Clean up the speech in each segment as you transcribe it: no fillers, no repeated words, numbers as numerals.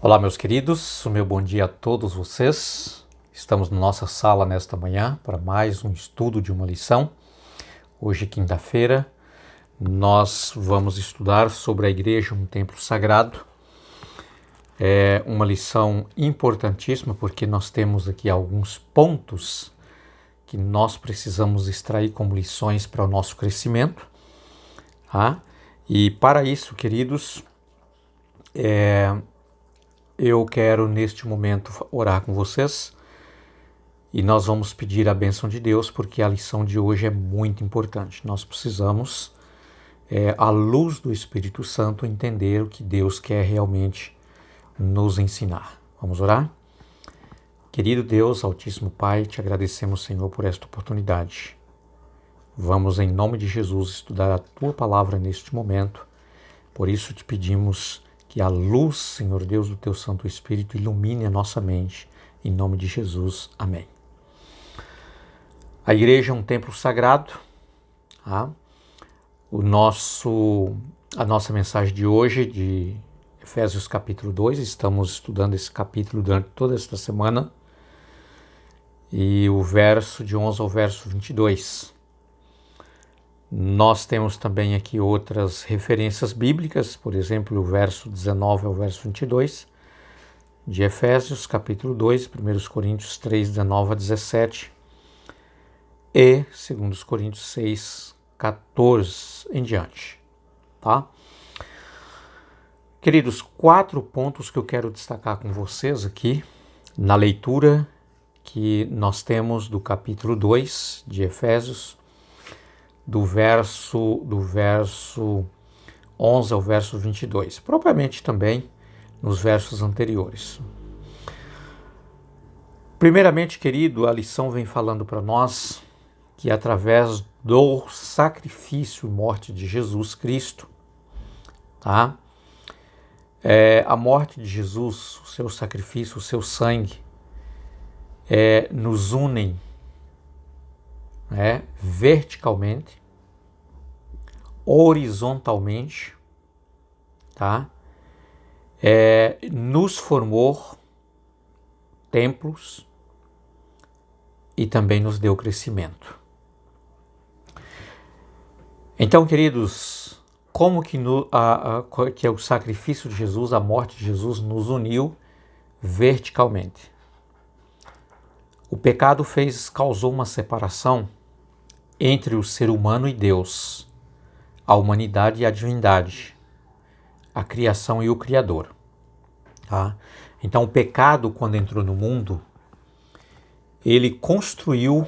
Olá, meus queridos, o meu bom dia a todos vocês. Estamos na nossa sala nesta manhã para mais um estudo de uma lição. Hoje, quinta-feira, nós vamos estudar sobre a igreja, um templo sagrado. É uma lição importantíssima porque nós temos aqui alguns pontos que nós precisamos extrair como lições para o nosso crescimento. Tá? E para isso, queridos, eu quero neste momento orar com vocês e nós vamos pedir a bênção de Deus porque a lição de hoje é muito importante. Nós precisamos, à luz do Espírito Santo, entender o que Deus quer realmente nos ensinar. Vamos orar? Querido Deus, Altíssimo Pai, te agradecemos, Senhor, por esta oportunidade. Vamos, em nome de Jesus, estudar a Tua palavra neste momento. Por isso te pedimos que a luz, Senhor Deus, do Teu Santo Espírito ilumine a nossa mente. Em nome de Jesus. Amém. A igreja é um templo sagrado. Tá? A nossa mensagem de hoje, de Efésios capítulo 2, estamos estudando esse capítulo durante toda esta semana. E o verso de 11 ao verso 22. Nós temos também aqui outras referências bíblicas, por exemplo, o verso 19 ao verso 22 de Efésios, capítulo 2, 1 Coríntios 3, 19 a 17 e 2 Coríntios 6, 14 em diante. Tá? Queridos, 4 pontos que eu quero destacar com vocês aqui na leitura que nós temos do capítulo 2 de Efésios, do verso 11 ao verso 22, propriamente também nos versos anteriores. Primeiramente, querido, a lição vem falando para nós que através do sacrifício e morte de Jesus Cristo, tá? A morte de Jesus, o seu sacrifício, o seu sangue, nos unem verticalmente, horizontalmente, tá? Nos formou templos e também nos deu crescimento. Então, queridos, como que o sacrifício de Jesus, a morte de Jesus, nos uniu verticalmente? O pecado causou uma separação entre o ser humano e Deus, a humanidade e a divindade, a criação e o Criador. Tá? Então, o pecado, quando entrou no mundo, ele construiu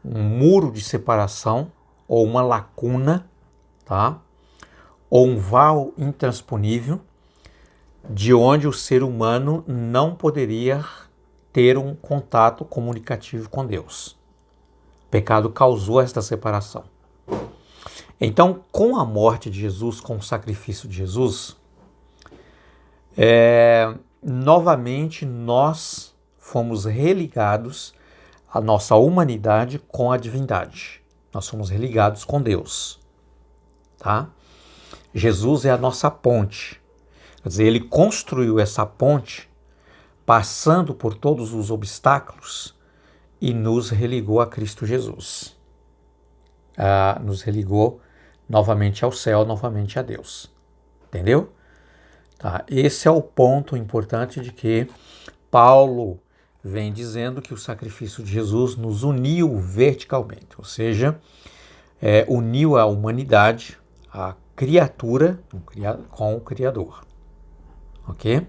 um muro de separação, ou uma lacuna, tá? Ou um véu intransponível, de onde o ser humano não poderia ter um contato comunicativo com Deus. O pecado causou esta separação. Então, com a morte de Jesus, com o sacrifício de Jesus, novamente nós fomos religados, a nossa humanidade com a divindade. Nós fomos religados com Deus. Tá? Jesus é a nossa ponte. Quer dizer, ele construiu essa ponte passando por todos os obstáculos e nos religou a Cristo Jesus. Nos religou novamente ao céu, novamente a Deus. Entendeu? Tá? Esse é o ponto importante de que Paulo vem dizendo que o sacrifício de Jesus nos uniu verticalmente, ou seja, uniu a humanidade, a criatura, com o Criador. Ok?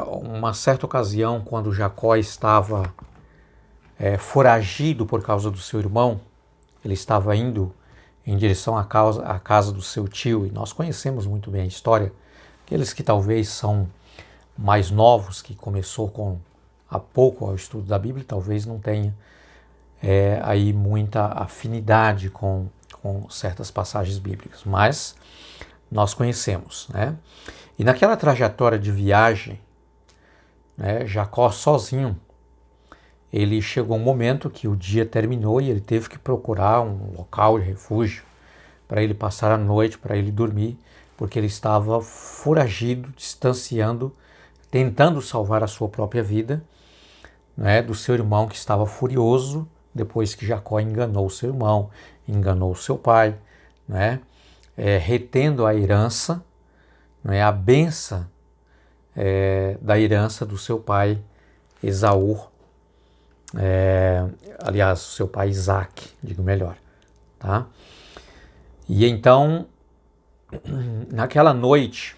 Uma certa ocasião, quando Jacó estava foragido por causa do seu irmão, ele estava indo em direção à casa do seu tio, e nós conhecemos muito bem a história. Aqueles que talvez são mais novos, que começou há pouco ao estudo da Bíblia, talvez não tenha aí muita afinidade com certas passagens bíblicas, mas nós conhecemos, né? E naquela trajetória de viagem, né, Jacó sozinho, ele chegou um momento que o dia terminou e ele teve que procurar um local de refúgio para ele passar a noite, para ele dormir, porque ele estava foragido, distanciando, tentando salvar a sua própria vida, né, do seu irmão que estava furioso depois que Jacó enganou o seu irmão, enganou o seu pai, né, retendo a herança, né, a benção da herança do seu pai Esaú, aliás, seu pai Isaac, digo melhor, tá? E então, naquela noite,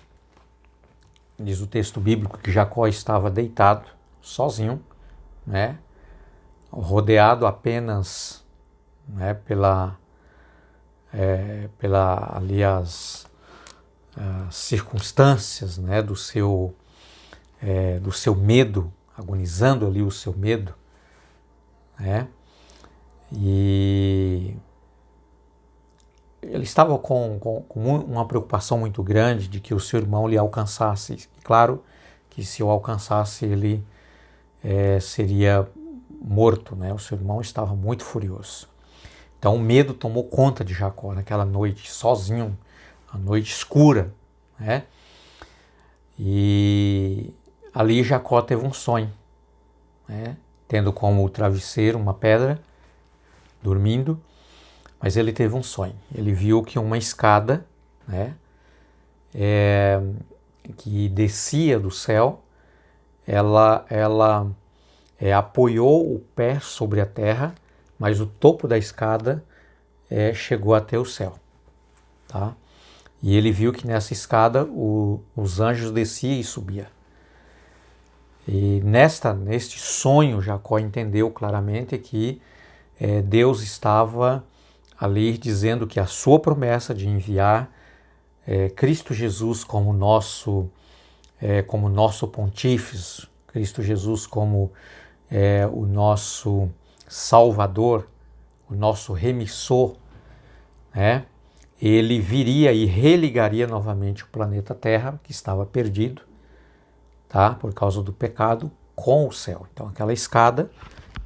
diz o texto bíblico que Jacó estava deitado, sozinho, né, rodeado apenas, né, pela ali as circunstâncias, né, do seu medo, agonizando ali o seu medo, né, e ele estava com uma preocupação muito grande de que o seu irmão lhe alcançasse. Claro que se o alcançasse ele seria morto, né? O seu irmão estava muito furioso. Então o medo tomou conta de Jacó naquela noite, sozinho, a noite escura, né? E ali Jacó teve um sonho, né? Tendo como travesseiro uma pedra, dormindo, mas ele teve um sonho. Ele viu que uma escada, né, que descia do céu, ela apoiou o pé sobre a terra, mas o topo da escada chegou até o céu, tá? E ele viu que nessa escada os anjos desciam e subiam. E neste sonho, Jacó entendeu claramente que Deus estava ali dizendo que a sua promessa de enviar Cristo Jesus como nosso pontífice, Cristo Jesus como o nosso Salvador, o nosso remissor, né? Ele viria e religaria novamente o planeta Terra, que estava perdido, tá? Por causa do pecado, com o céu. Então aquela escada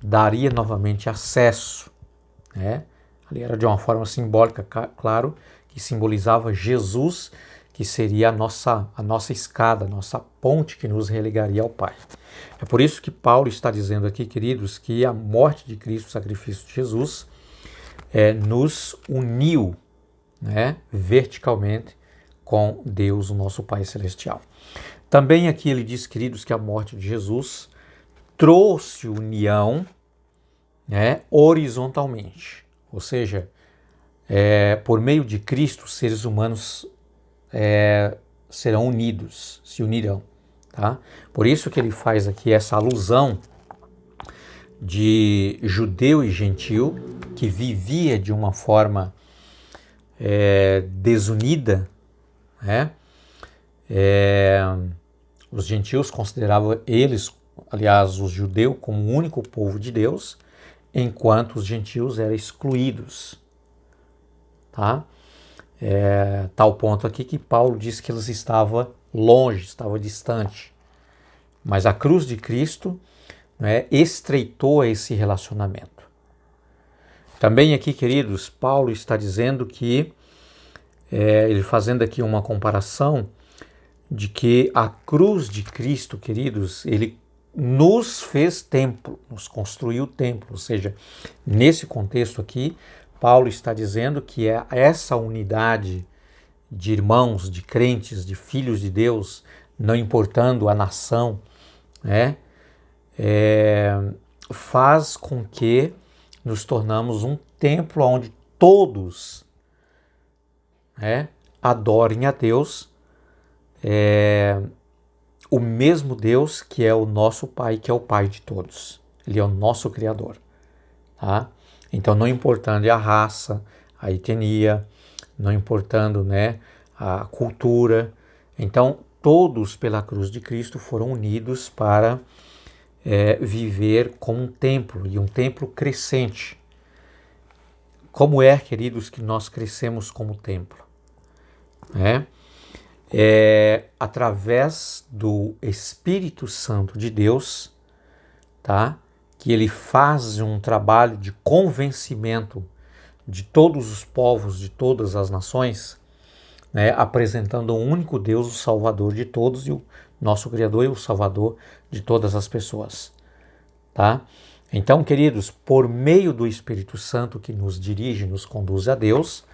daria novamente acesso, né? Ali era de uma forma simbólica, claro, que simbolizava Jesus, que seria a nossa escada, a nossa ponte que nos religaria ao Pai. É por isso que Paulo está dizendo aqui, queridos, que a morte de Cristo, o sacrifício de Jesus, nos uniu, né, verticalmente com Deus, o nosso Pai Celestial. Também aqui ele diz, queridos, que a morte de Jesus trouxe união, né, horizontalmente. Ou seja, por meio de Cristo, os seres humanos serão unidos, se unirão. Tá? Por isso que ele faz aqui essa alusão de judeu e gentil, que vivia de uma forma desunida, né? Os gentios consideravam eles, aliás, os judeus, como o único povo de Deus, enquanto os gentios eram excluídos. Tá? Tal ponto aqui que Paulo diz que eles estavam longe, estavam distante. Mas a cruz de Cristo, né, estreitou esse relacionamento. Também aqui, queridos, Paulo está dizendo que, ele fazendo aqui uma comparação, de que a cruz de Cristo, queridos, ele nos fez templo, nos construiu templo. Ou seja, nesse contexto aqui, Paulo está dizendo que essa unidade de irmãos, de crentes, de filhos de Deus, não importando a nação, né, faz com que nos tornamos um templo onde todos, né, adorem a Deus, o mesmo Deus que é o nosso Pai, que é o Pai de todos. Ele é o nosso Criador. Tá? Então, não importando a raça, a etnia, não importando, né, a cultura. Então, todos pela cruz de Cristo foram unidos para viver como um templo, e um templo crescente. Como queridos, que nós crescemos como templo? Através do Espírito Santo de Deus, tá? Que ele faz um trabalho de convencimento de todos os povos, de todas as nações, né, apresentando o único Deus, o Salvador de todos, e o nosso Criador e o Salvador de todas as pessoas. Tá? Então, queridos, por meio do Espírito Santo que nos dirige, nos conduz a Deus,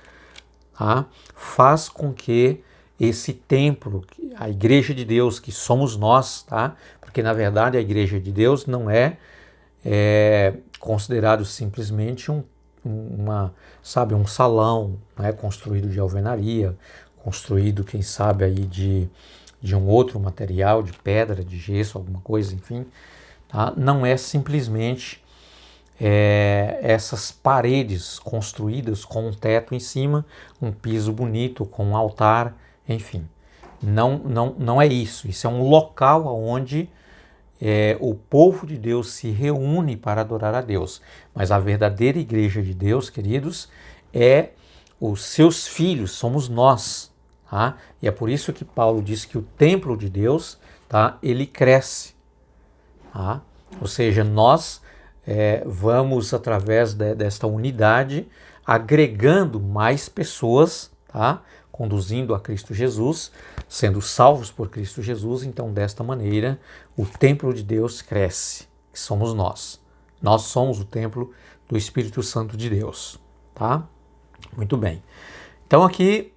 tá? Faz com que esse templo, a igreja de Deus, que somos nós, tá? Porque na verdade a igreja de Deus não é considerado simplesmente um salão, né, construído de alvenaria, construído, quem sabe, aí de um outro material, de pedra, de gesso, alguma coisa, enfim. Tá? Não é simplesmente essas paredes construídas com um teto em cima, um piso bonito, com um altar, enfim. Não é isso. Isso é um local onde o povo de Deus se reúne para adorar a Deus. Mas a verdadeira igreja de Deus, queridos, é os seus filhos, somos nós. Tá? E é por isso que Paulo diz que o templo de Deus, tá, ele cresce. Tá? Ou seja, nós vamos, através desta unidade, agregando mais pessoas, tá? Conduzindo a Cristo Jesus, sendo salvos por Cristo Jesus. Então, desta maneira, o templo de Deus cresce, que somos nós. Nós somos o templo do Espírito Santo de Deus. Tá? Muito bem. Então, aqui,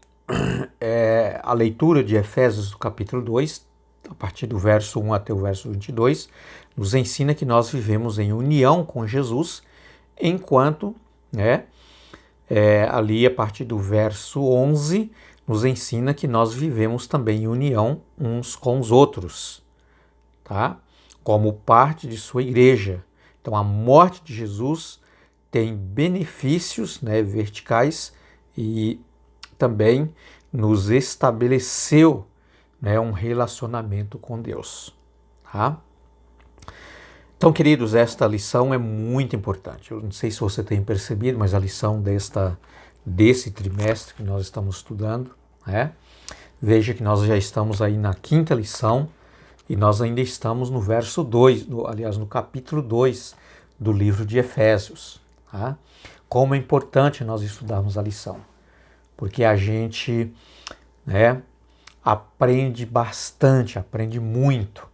a leitura de Efésios, do capítulo 2, a partir do verso 1 até o verso 22, nos ensina que nós vivemos em união com Jesus, enquanto, ali a partir do verso 11, nos ensina que nós vivemos também em união uns com os outros, tá? Como parte de sua igreja. Então, a morte de Jesus tem benefícios, verticais, e também nos estabeleceu, um relacionamento com Deus. Tá? Então, queridos, esta lição é muito importante. Eu não sei se você tem percebido, mas a lição desse trimestre que nós estamos estudando, veja que nós já estamos aí na 5ª lição e nós ainda estamos no verso 2, no capítulo 2 do livro de Efésios. Tá? Como é importante nós estudarmos a lição, porque a gente, aprende bastante, aprende muito.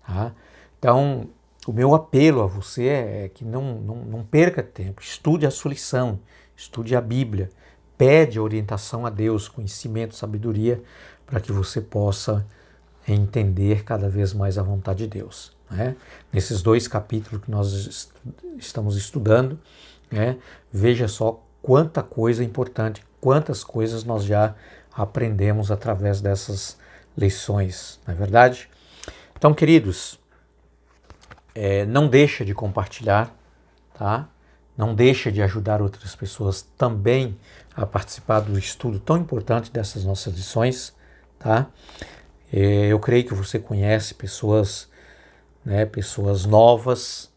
Tá? Então, o meu apelo a você é que não perca tempo, estude a sua lição, estude a Bíblia, pede orientação a Deus, conhecimento, sabedoria, para que você possa entender cada vez mais a vontade de Deus. Nesses 2 capítulos que nós estamos estudando, veja só quanta coisa importante, quantas coisas nós já aprendemos através dessas lições, não é verdade? Então, queridos, não deixa de compartilhar, tá? Não deixa de ajudar outras pessoas também a participar do estudo tão importante dessas nossas lições, tá? Eu creio que você conhece pessoas, pessoas novas,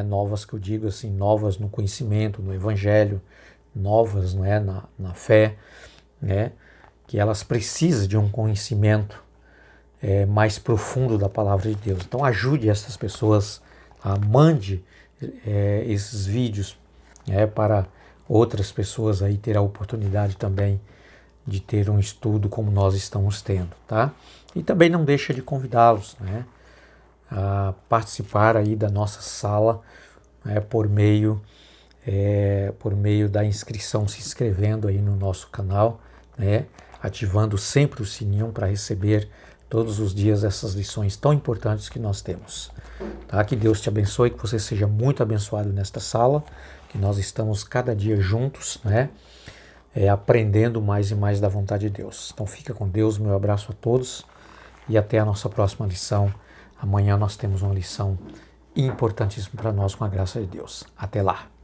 novas que eu digo assim, novas no conhecimento, no Evangelho, novas, na fé, que elas precisam de um conhecimento mais profundo da palavra de Deus. Então ajude essas pessoas, mande esses vídeos para outras pessoas aí ter a oportunidade também de ter um estudo como nós estamos tendo, tá? E também não deixa de convidá-los, a participar aí da nossa sala, por meio da inscrição, se inscrevendo aí no nosso canal, ativando sempre o sininho para receber todos os dias essas lições tão importantes que nós temos. Tá? Que Deus te abençoe, que você seja muito abençoado nesta sala, que nós estamos cada dia juntos, aprendendo mais e mais da vontade de Deus. Então fica com Deus, meu abraço a todos e até a nossa próxima lição. Amanhã nós temos uma lição importantíssima para nós com a graça de Deus. Até lá!